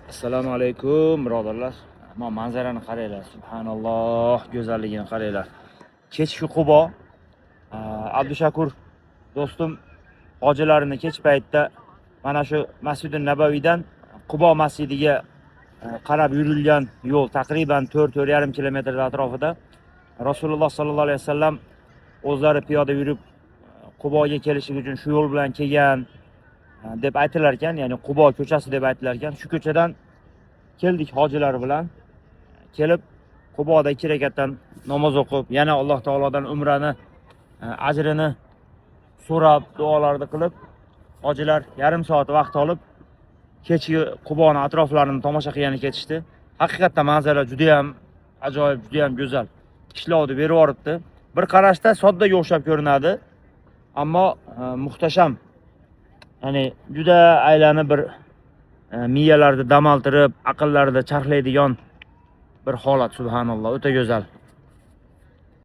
Assalomu alaykum birodarlar. Mana manzarani qaranglar. Subhanalloh, go'zalligini qaranglar. Kechki Qubo. Abdushakur do'stim hojilarini kech paytda mana shu Masjidun Nabaviydan Qubo masjidiga qarab yurilgan yo'l taqriban 4-4,5 kilometr atrofida. Rasululloh sallallohu alayhi vasallam o'zlari piyoda yurib Quboga kelish uchun shu yo'l bilan kelgan deb aytilar ekan, ya'ni Qubo ko'chasi deb aytilar ekan. Shu ko'chadan keldik hojilar bilan. Kelib Quboda 2 rakatdan namoz o'qib, yana Alloh taolodan umrani ajrini so'rab, duolarni qilib, hojilar yarim soat vaqt olib kechki Quboning atroflarini tomosha qilgani ketishdi. Haqiqatda manzara juda ham ajoyib, juda ham go'zal. Ishlovni berib yoribdi. Bir qarashda soddaga o'xshab ko'rinadi, ammo muhtasham. Ya'ni juda aylanib bir miyalarni dam oltirib, aqllarida charxlaydigan bir holat, subhanalloh, o'ta go'zal.